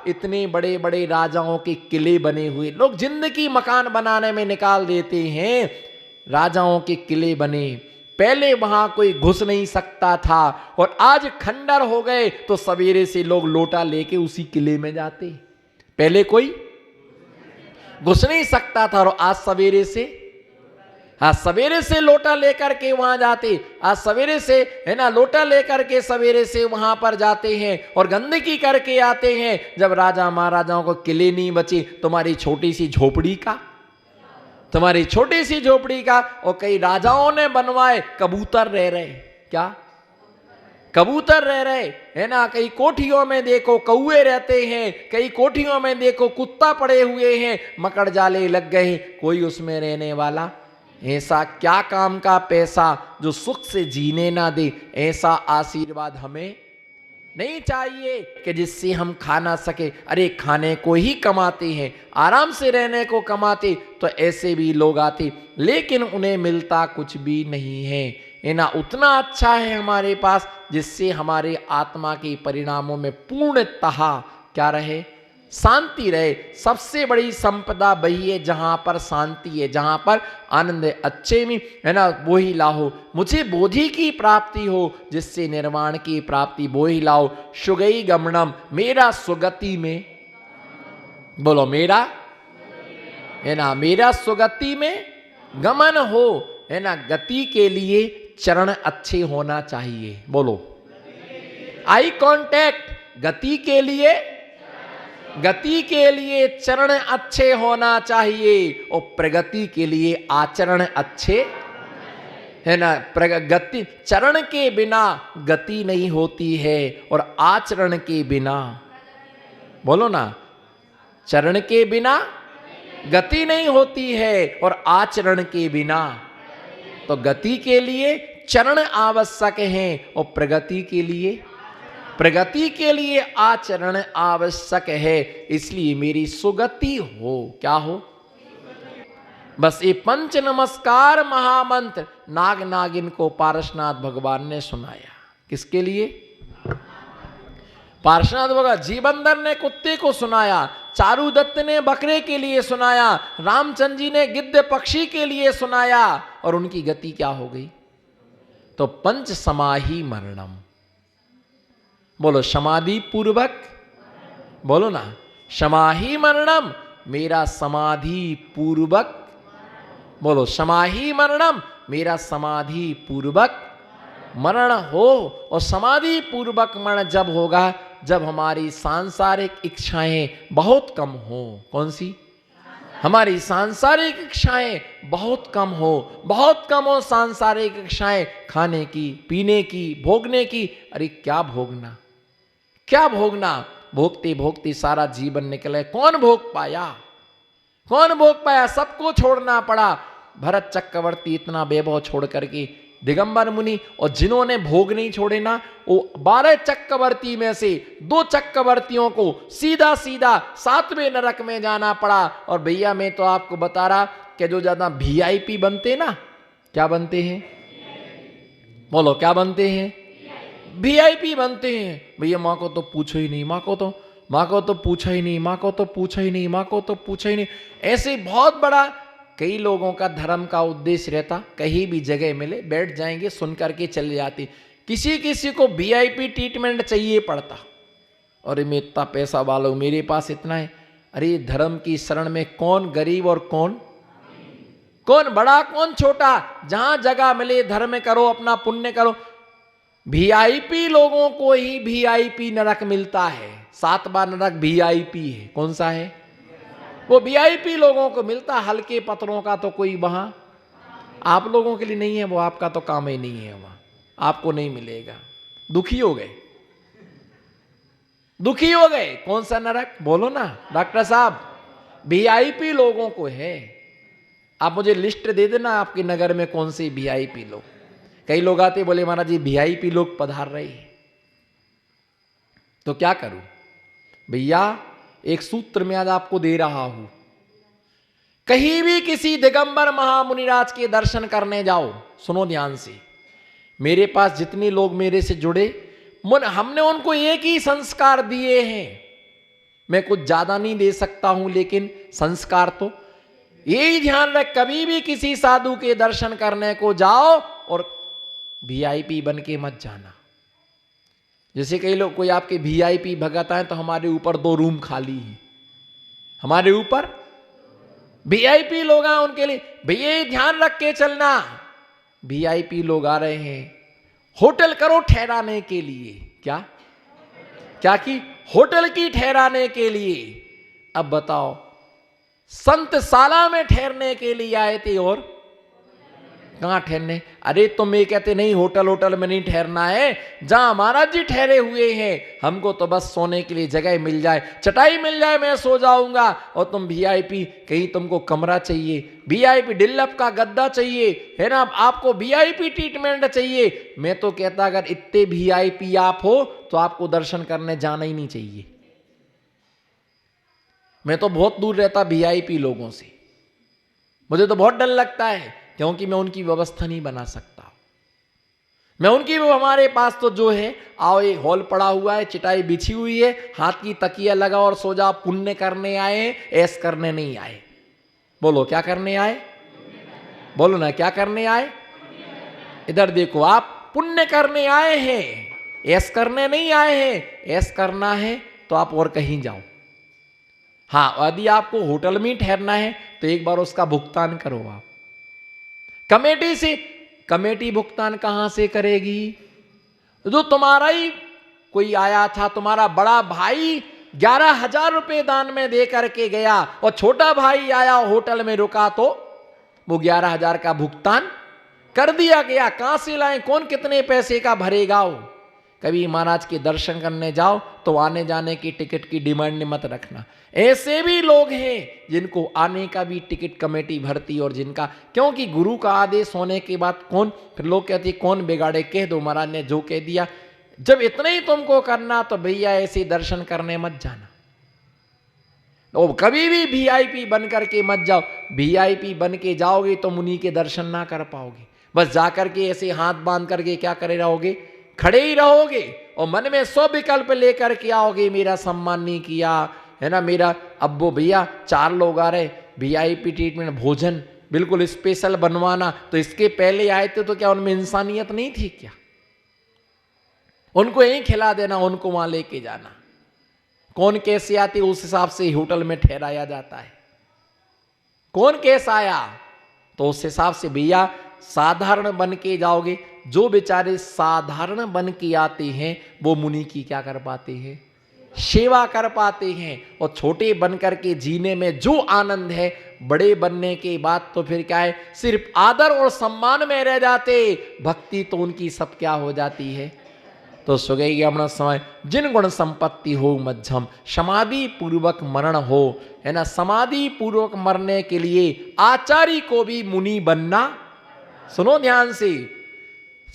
इतने बड़े बड़े राजाओं के किले बने हुए, लोग जिंदगी मकान बनाने में निकाल देते हैं, राजाओं के किले बने, पहले वहां कोई घुस नहीं सकता था और आज खंडर हो गए तो सवेरे से लोग लोटा लेके उसी किले में जाते। पहले कोई घुस नहीं सकता था और आज सवेरे से, हाँ सवेरे से लोटा लेकर के वहां जाते, आज सवेरे से है ना लोटा लेकर के सवेरे से वहां पर जाते हैं और गंदगी करके आते हैं। जब राजा महाराजाओं को किले नहीं बचे, तुम्हारी छोटी सी झोपड़ी का, तुम्हारी छोटी सी झोपड़ी का, और कई राजाओं ने बनवाए कबूतर रह रहे, क्या कबूतर रह रहे है ना, कई कोठियों में देखो कौए रहते हैं, कई कोठियों में देखो कुत्ता पड़े हुए हैं, मकड़ जाले लग गए, कोई उसमें रहने वाला। ऐसा क्या काम का पैसा जो सुख से जीने ना दे, ऐसा आशीर्वाद हमें नहीं चाहिए कि जिससे हम खा ना सके। अरे खाने को ही कमाते हैं, आराम से रहने को कमाते तो ऐसे भी लोग आते, लेकिन उन्हें मिलता कुछ भी नहीं है ना। उतना अच्छा है हमारे पास जिससे हमारे आत्मा के परिणामों में पूर्णतः क्या रहे, शांति रहे। सबसे बड़ी संपदा वही है जहां पर शांति है, जहां पर आनंद है। अच्छे में है ना, वो ही लाहो, मुझे बोधि की प्राप्ति हो जिससे निर्वाण की प्राप्ति, वो ही लाओ। सुगई गमनम, मेरा सुगति में, बोलो मेरा है ना, मेरा सुगति में गमन हो है ना। गति के लिए चरण अच्छे होना चाहिए, बोलो आई कांटेक्ट। गति के लिए, गति के लिए चरण अच्छे होना चाहिए और प्रगति के लिए आचरण अच्छे है ना। प्रगति, चरण के बिना गति नहीं होती है और आचरण के बिना, बोलो ना, चरण के बिना गति नहीं होती है और आचरण के बिना, तो गति के लिए चरण आवश्यक हैं और प्रगति के लिए, प्रगति के लिए आचरण आवश्यक है। इसलिए मेरी सुगति हो, क्या हो, बस ये पंच नमस्कार महामंत्र नाग नागिन को पारसनाथ भगवान ने सुनाया। किसके लिए, पार्श्वनाथ भगवान। जीवंदर ने कुत्ते को सुनाया, चारुदत्त ने बकरे के लिए सुनाया, रामचंद्र जी ने गिद्ध पक्षी के लिए सुनाया, और उनकी गति क्या हो गई, तो पंच समाहि मरणम, बोलो समाधि पूर्वक, बोलो ना समाहि मरणम, मेरा समाधि पूर्वक, बोलो समाहि मरणम, मेरा समाधि पूर्वक मरण हो। और समाधि पूर्वक मरण जब होगा जब हमारी सांसारिक इच्छाएं बहुत कम हो। कौन सी, हमारी सांसारिक इच्छाएं बहुत कम हो, बहुत कम हो सांसारिक इच्छाएं, खाने की, पीने की, भोगने की। अरे क्या भोगना, क्या भोगना, भोगते भोगते सारा जीवन निकले, कौन भोग पाया, कौन भोग पाया, सबको छोड़ना पड़ा। भरत चक्रवर्ती इतना वैभव छोड़ करके, दिगंबर मुनि, और जिन्होंने भोग नहीं छोड़े ना, वो 12 चक्रवर्ती में से 2 चक्रवर्तियों को सीधा सीधा 7वें नरक में जाना पड़ा। और भैया मैं तो आपको बता रहा कि जो ज्यादा वीआईपी बनते ना, क्या बनते हैं, बोलो क्या बनते हैं, वीआईपी बनते हैं। भैया माँ को तो पूछो ही नहीं, माँ को तो पूछा ही नहीं, माँ को तो पूछा ही नहीं, माँ को तो पूछा ही नहीं। ऐसे बहुत बड़ा कई लोगों का धर्म का उद्देश्य रहता, कहीं भी जगह मिले बैठ जाएंगे, सुन करके चले जाते। किसी किसी को वीआईपी ट्रीटमेंट चाहिए पड़ता, और मैं इतना पैसा वाला हूं, मेरे पास इतना है। अरे धर्म की शरण में कौन गरीब और कौन बड़ा कौन छोटा, जहां जगह मिले धर्म करो, अपना पुण्य करो। वीआईपी लोगों को ही वीआईपी नरक मिलता है, 7वां नरक वीआईपी है। कौन सा है, वो वीआईपी लोगों को मिलता। हल्के पत्रों का तो कोई वहां आप लोगों के लिए नहीं है, वो आपका तो काम ही नहीं है, वहां आपको नहीं मिलेगा। दुखी हो गए, दुखी हो गए, कौन सा नरक, बोलो ना डॉक्टर साहब, वीआईपी लोगों को है। आप मुझे लिस्ट दे देना आपके नगर में कौन से वीआईपी लोग। कई लोग आते बोले महाराज जी वीआईपी लोग पधार रहे हैं, तो क्या करूं भैया, एक सूत्र मैं आज आपको दे रहा हूं। कहीं भी किसी दिगंबर महामुनिराज के दर्शन करने जाओ, सुनो ध्यान से, मेरे पास जितने लोग मेरे से जुड़े, हमने उनको एक ही संस्कार दिए हैं मैं कुछ ज्यादा नहीं दे सकता हूं, लेकिन संस्कार तो। यही ध्यान रख, कभी भी किसी साधु के दर्शन करने को जाओ और वीआईपी बन के मत जाना। जैसे कई लोग, कोई आपके वीआईपी भगत आए तो हमारे ऊपर 2 रूम खाली है, हमारे ऊपर वीआईपी लोग आए उनके लिए, भैया ध्यान रख के चलना, वीआईपी लोग आ रहे हैं। होटल करो ठहराने के लिए, क्या क्या की होटल की ठहराने के लिए। अब बताओ, संतशाला में ठहरने के लिए आए थे और कहां ठहरने? अरे तुम ये कहते नहीं होटल में नहीं ठहरना है, जहां महाराज जी ठहरे हुए हैं, हमको तो बस सोने के लिए जगह मिल जाए, चटाई मिल जाए, मैं सो जाऊंगा। और तुम वीआईपी, कहीं तुमको कमरा चाहिए, वीआईपी डिल्लप का गद्दा चाहिए, है ना, आपको वीआईपी ट्रीटमेंट चाहिए। मैं तो कहता अगर इतने वीआईपी आप हो तो आपको दर्शन करने जाना ही नहीं चाहिए। मैं तो बहुत दूर रहता वीआईपी लोगों से, मुझे तो बहुत डर लगता है, क्योंकि मैं उनकी व्यवस्था नहीं बना सकता। मैं उनकी, वो हमारे पास तो जो है, आओ एक हॉल पड़ा हुआ है, चिटाई बिछी हुई है, हाथ की तकिया लगा और सो जा, पुण्य करने आए हैं, ऐस करने नहीं आए। बोलो क्या करने आए? बोलो ना क्या करने आए? इधर देखो, आप पुण्य करने आए हैं, ऐस करने नहीं आए हैं। ऐस करना है तो आप और कहीं जाओ। हाँ, यदि आपको होटल में ठहरना है तो एक बार उसका भुगतान करो आप कमेटी से। कमेटी भुगतान कहां से करेगी? जो तुम्हारा ही कोई आया था, तुम्हारा बड़ा भाई 11,000 रुपए दान में दे करके गया और छोटा भाई आया होटल में रुका, तो वो 11,000 का भुगतान कर दिया गया। कहां से लाए? कौन कितने पैसे का भरेगा? वो कभी महाराज के दर्शन करने जाओ तो आने जाने की टिकट की डिमांड मत रखना। ऐसे भी लोग हैं जिनको आने का भी टिकट कमेटी भरती, और जिनका, क्योंकि गुरु का आदेश होने के बाद कौन, फिर लोग कहते कौन बिगाड़े, कह दो महाराज ने जो कह दिया। जब इतना ही तुमको करना तो भैया ऐसे दर्शन करने मत जाना। और कभी भी वीआईपी बन करके मत जाओ। वीआईपी बन के जाओगे तो मुनि के दर्शन ना कर पाओगे। बस जाकर के ऐसे हाथ बांध करके क्या करे रहोगे? खड़े ही रहोगे और मन में 100 विकल्प लेकर के आओगे, मेरा सम्मान नहीं किया, है ना, मेरा। अब वो भैया 4 लोग आ रहे, वीआईपी ट्रीटमेंट, भोजन बिल्कुल स्पेशल बनवाना, तो इसके पहले आए थे तो क्या उनमें इंसानियत नहीं थी क्या? उनको यहीं खिला देना, उनको वहां लेके जाना। कौन कैसे आते उस हिसाब से होटल में ठहराया जाता है। कौन कैसा आया तो उस हिसाब से भैया साधारण बन के जाओगे। जो बेचारे साधारण बन के आते हैं वो मुनि की क्या कर पाते हैं? सेवा कर पाते हैं। और छोटे बन करके जीने में जो आनंद है, बड़े बनने के बाद तो फिर क्या है? सिर्फ आदर और सम्मान में रह जाते, भक्ति तो उनकी सब क्या हो जाती है? तो सुगई अपना समय जिन गुण संपत्ति हो मध्यम, समाधि पूर्वक मरण हो, है ना। समाधि पूर्वक मरने के लिए आचार्य को भी मुनि बनना, सुनो ध्यान से,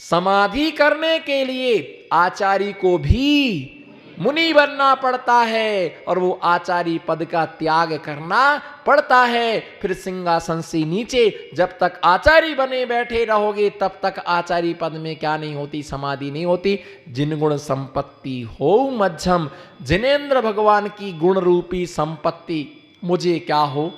समाधि करने के लिए आचार्य को भी मुनि बनना पड़ता है, और वो आचार्य पद का त्याग करना पड़ता है। फिर सिंहासन से नीचे जब तक आचार्य बने बैठे रहोगे तब तक आचार्य पद में क्या नहीं होती? समाधि नहीं होती। जिन गुण संपत्ति हो मध्यम, जिनेन्द्र भगवान की गुण रूपी संपत्ति मुझे क्या हो?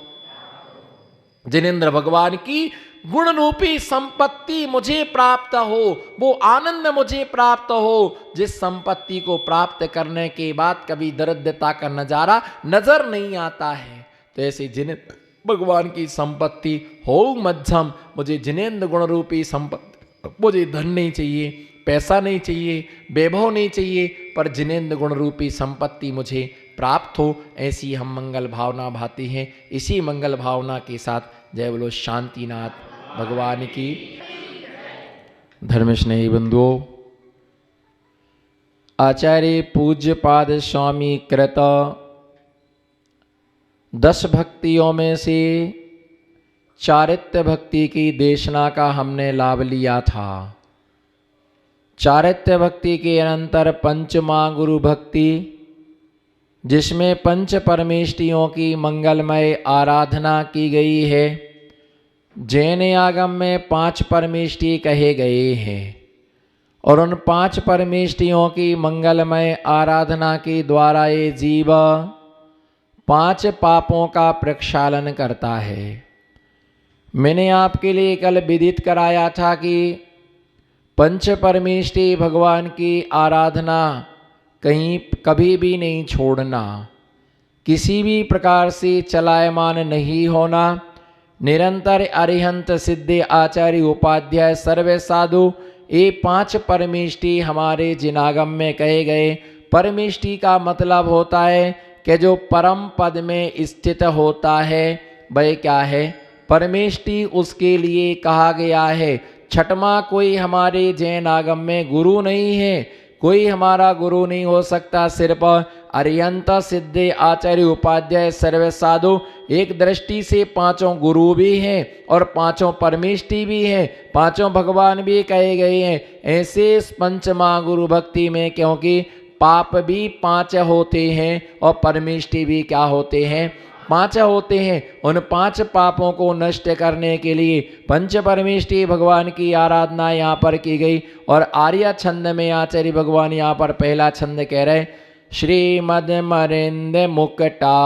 जिनेन्द्र भगवान की गुण रूपी संपत्ति मुझे प्राप्त हो, वो आनंद मुझे प्राप्त हो, जिस संपत्ति को प्राप्त करने के बाद कभी दरिद्रता का नजारा नजर नहीं आता है। तो ऐसे जिनेन्द्र भगवान की संपत्ति हो मध्यम, मुझे जिनेन्द्र गुण रूपी संपत्ति, मुझे धन नहीं चाहिए, पैसा नहीं चाहिए, वैभव नहीं चाहिए, पर जिनेन्द्र गुण रूपी संपत्ति मुझे प्राप्त हो। ऐसी हम मंगल भावना भाती हैं। इसी मंगल भावना के साथ जय बोलो शांतिनाथ भगवान की। धर्म स्नेही बंधुओं, आचार्य पूज्य पाद स्वामी कृत 10 भक्तियों में से चारित्र्य भक्ति की देशना का हमने लाभ लिया था। चारित्र्य भक्ति के अनंतर पंचमा गुरु भक्ति, जिसमें पंच परमेष्टियों की मंगलमय आराधना की गई है। जैन आगम में 5 परमेष्टि कहे गए हैं, और उन 5 परमेष्टियों की मंगलमय आराधना के द्वारा ये जीव 5 पापों का प्रक्षालन करता है। मैंने आपके लिए कल विदित कराया था कि पंच परमेष्ठी भगवान की आराधना कहीं कभी भी नहीं छोड़ना, किसी भी प्रकार से चलायमान नहीं होना। निरंतर अरिहंत सिद्धि आचार्य उपाध्याय सर्वे साधु, ये 5 परमेष्ठी हमारे जिनागम में कहे गए। परमेष्ठी का मतलब होता है कि जो परम पद में स्थित होता है वह क्या है, परमेष्ठी उसके लिए कहा गया है। छठवां कोई हमारे जैन आगम में गुरु नहीं है, कोई हमारा गुरु नहीं हो सकता, सिर्फ अरिहंत सिद्धि आचार्य उपाध्याय सर्व साधु। एक दृष्टि से 5 गुरु भी हैं और 5 परमेष्ठी भी हैं, 5 भगवान भी कहे गए हैं। ऐसे पंचमा गुरु भक्ति में क्योंकि पाप भी 5 होते हैं और परमेष्ठी भी क्या होते हैं, 5 होते हैं। उन 5 पापों को नष्ट करने के लिए पंच परमेष्ठी भगवान की आराधना यहाँ पर की गई। और आर्य छंद में आचार्य भगवान यहाँ पर पहला छंद कह रहे, श्रीमद मरेंद्र मुकटा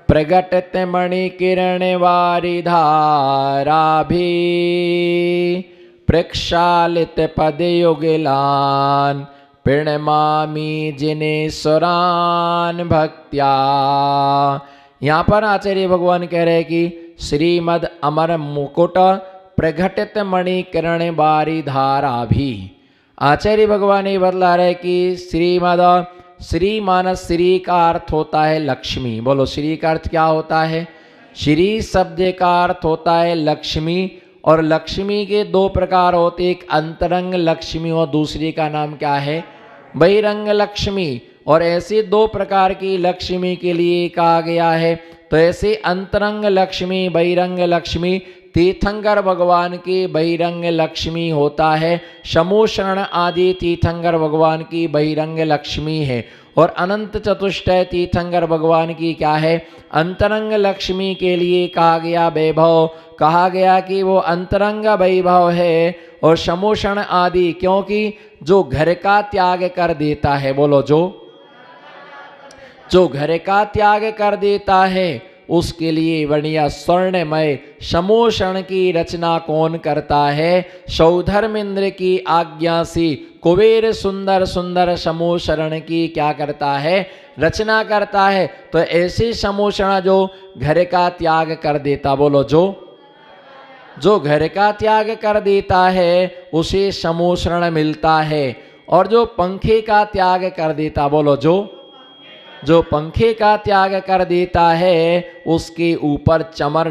प्रगटत मणि किरण वारी धारा भी प्रक्षालित पद युगलान प्रणमामि जिनेश्वरान भक्त्या। यहाँ पर आचार्य भगवान कह रहे हैं कि श्रीमद अमर मुकुट प्रघटित मणि किरण बारी धारा भी। आचार्य भगवान ये बतला रहे कि श्रीमद, श्री मानस श्री का अर्थ होता है लक्ष्मी। बोलो श्री का अर्थ क्या होता है, श्री शब्द का अर्थ होता है लक्ष्मी। और लक्ष्मी के 2 प्रकार होते, एक अंतरंग लक्ष्मी और दूसरी का नाम क्या है, बहिरंग लक्ष्मी। और ऐसे 2 प्रकार की लक्ष्मी के लिए कहा गया है। तो ऐसे अंतरंग लक्ष्मी बहिरंग लक्ष्मी, तीर्थंकर भगवान की बहिरंग लक्ष्मी होता है, शमोशरण आदि तीर्थंकर भगवान की बहिरंग लक्ष्मी है। और अनंत चतुष्टय तीर्थंकर भगवान की क्या है, अंतरंग लक्ष्मी के लिए कहा गया वैभव, कहा गया कि वो अंतरंग वैभव है। और शमोषण आदि क्योंकि जो घर का त्याग कर देता है, बोलो जो घर का त्याग कर देता है उसके लिए बढ़िया स्वर्णमय शमोषण की रचना कौन करता है, सौधर्मेंद्र की आज्ञा से कुबेर सुंदर सुंदर शमोषण की क्या करता है, रचना करता है। तो ऐसे शमोषण जो घर का त्याग कर देता, बोलो जो घर का त्याग कर देता है उसे शमोषण मिलता है। और जो पंखे का त्याग कर देता, बोलो जो पंखे का त्याग कर देता है उसके ऊपर चमर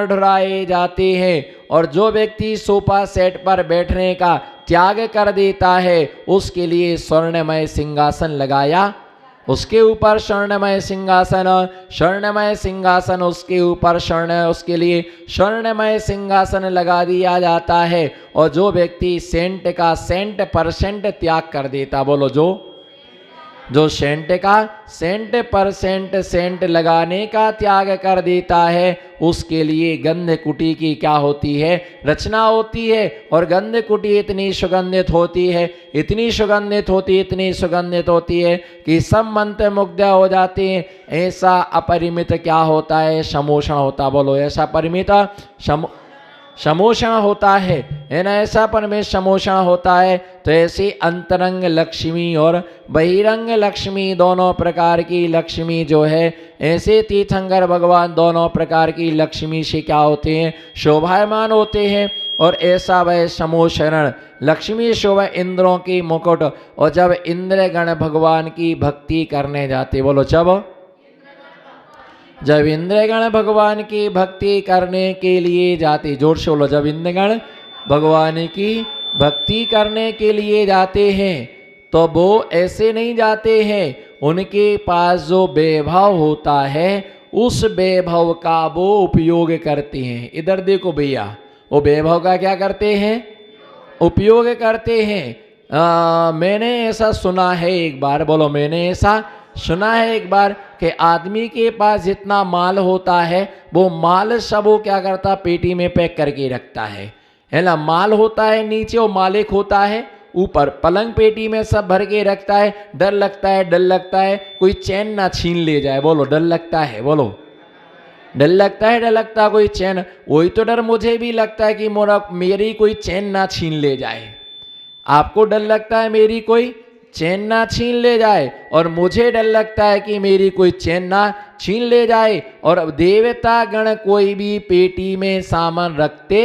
ढुराए जाते हैं। और जो व्यक्ति सोफा सेट पर बैठने का त्याग कर देता है उसके लिए स्वर्णमय सिंहासन लगाया, उसके ऊपर स्वर्णमय सिंहासन उसके ऊपर उसके लिए स्वर्णमय सिंहासन लगा दिया जाता है। और जो व्यक्ति सेंट का 100% त्याग कर देता, बोलो जो सेंट लगाने का त्याग कर देता है उसके लिए गंध कुटी की क्या होती है, रचना होती है। और गंध कुटी इतनी सुगंधित होती है कि सब मंत्र मुग्ध हो जाते हैं। ऐसा अपरिमित क्या होता है, शमोषण होता, बोलो ऐसा परिमित शमोषण होता है ना, ऐसा परमेश शमोषण होता है। तो ऐसी अंतरंग लक्ष्मी और बहिरंग लक्ष्मी दोनों प्रकार की लक्ष्मी जो है, ऐसे तीर्थंकर भगवान दोनों प्रकार की लक्ष्मी से क्या होते हैं, शोभायमान होते हैं। और ऐसा वह शमोषण लक्ष्मी शोभा इंद्रों की मुकुट। और जब इंद्रगण भगवान की भक्ति करने जाते, बोलो जब इंद्रगण भगवान की भक्ति करने के लिए जाते, जोर से बोलो, जब इंद्रगण भगवान की भक्ति करने के लिए जाते हैं तो वो ऐसे नहीं जाते हैं, उनके पास जो वैभव होता है उस वैभव का वो उपयोग करते हैं। इधर देखो भैया, वो वैभव का क्या करते हैं, उपयोग करते हैं। मैंने ऐसा सुना है एक बार, बोलो मैंने ऐसा सुना है एक बार कि आदमी के पास जितना माल होता है वो माल सब वो क्या करता, पेटी में पैक करके रखता है ना। माल होता है नीचे, वो मालिक होता है ऊपर पलंग पेटी में सब भर के रखता है, डर लगता है कोई चैन ना छीन ले जाए। बोलो डर लगता है, बोलो डर लगता है कोई चैन। वही तो डर मुझे भी लगता है कि मेरी कोई चैन ना छीन ले जाए। आपको डर लगता है मेरी कोई चैन ना छीन ले जाए, और मुझे डर लगता है कि मेरी कोई चैन ना छीन ले जाए। और देवता गण कोई भी पेटी में सामान रखते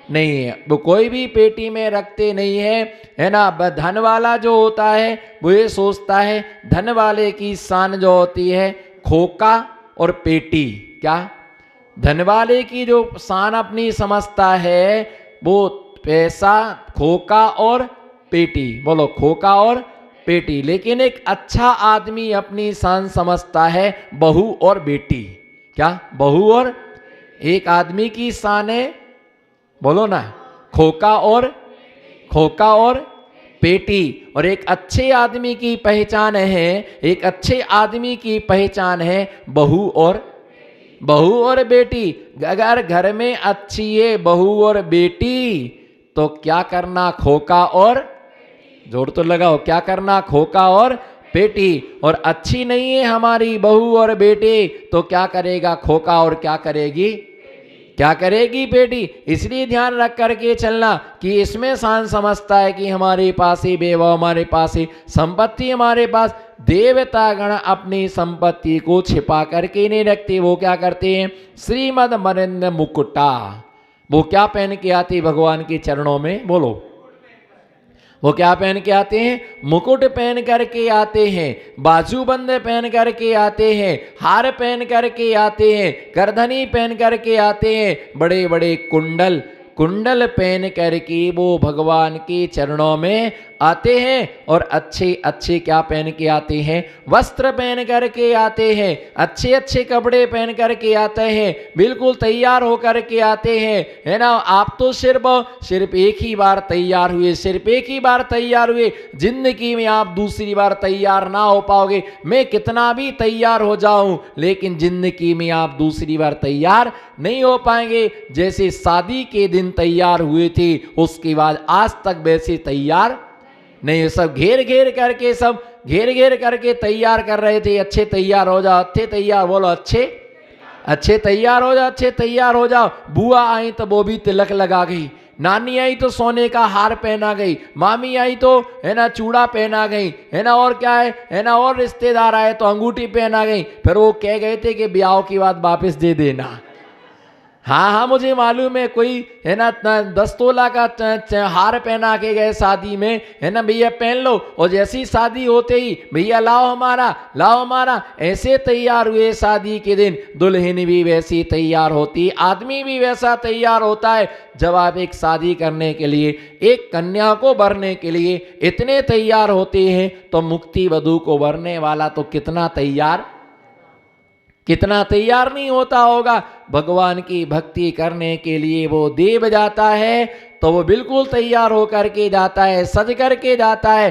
नहीं है, वो कोई भी पेटी में रखते नहीं है ना। धन वाला जो होता है वो ये सोचता है, धन वाले की शान जो होती है खोका और पेटी। क्या? धन वाले की जो शान अपनी समझता है वो पैसा, खोका और पेटी। बोलो खोका और पेटी। लेकिन एक अच्छा आदमी अपनी शान समझता है बहू और बेटी। क्या? बहू और, एक आदमी की शान है, बोलो ना, खोका और पेटी। और एक अच्छे आदमी की पहचान है, एक अच्छे आदमी की पहचान है बहू और बेटी। अगर घर में अच्छी है बहू और बेटी तो क्या करना, खोका और, जोर तो लगाओ, क्या करना, खोका और पेटी। और अच्छी नहीं है हमारी बहू और बेटी तो क्या करेगा खोका और क्या करेगी पेटी। इसलिए ध्यान रख करके चलना कि इसमें शान समझता है कि हमारे पास ही वैभव, हमारे पास ही संपत्ति, हमारे पास। देवता गण अपनी संपत्ति को छिपा करके नहीं रखते। वो क्या करते हैं, श्रीमद मरेंद्र मुकुटा, वो क्या पहन के आते भगवान के चरणों में, बोलो वो क्या पहन के आते हैं, मुकुट पहन करके आते हैं, बाजूबंद पहन करके आते हैं, हार पहन करके आते हैं, करधनी पहन करके आते हैं, बड़े बड़े कुंडल पहन करके वो भगवान के चरणों में आते हैं। और अच्छे क्या पहन के आते हैं, वस्त्र पहन करके आते हैं, अच्छे कपड़े पहन करके आते हैं, बिल्कुल तैयार होकर के आते हैं, है ना। आप तो सिर्फ एक ही बार तैयार हुए, सिर्फ एक ही बार तैयार हुए, जिंदगी में आप दूसरी बार तैयार ना हो पाओगे। मैं कितना भी तैयार हो जाऊं लेकिन जिंदगी में आप दूसरी बार तैयार नहीं हो पाएंगे। जैसे शादी के दिन तैयार हुए थे उसके बाद आज तक वैसे तैयार नहीं। सब घेर घेर करके तैयार कर रहे थे, अच्छे तैयार हो जाओ, अच्छे तैयार, बोलो अच्छे तैयार हो जाओ, अच्छे तैयार हो जाओ। बुआ आई तो वो भी तिलक लगा गई, नानी आई तो सोने का हार पहना गई, मामी आई तो है ना चूड़ा पहना गई, है ना, और क्या है ना, और रिश्तेदार आए तो अंगूठी पहना गई। फिर वो कह गए थे कि ब्याह की बात वापस दे देना। हाँ मुझे मालूम है, कोई है ना 10 तोला का हार पहना के गए शादी में, है ना, भैया पहन लो, और जैसी शादी होते ही भैया लाओ हमारा, ऐसे तैयार हुए शादी के दिन। दुल्हन भी वैसी तैयार होती, आदमी भी वैसा तैयार होता है। जब आप एक शादी करने के लिए, एक कन्या को वरने के लिए इतने तैयार होते हैं तो मुक्ति वधू को वरने वाला तो कितना तैयार नहीं होता होगा। भगवान की भक्ति करने के लिए वो देव जाता है तो वो बिल्कुल तैयार होकर के जाता है, सज करके जाता है।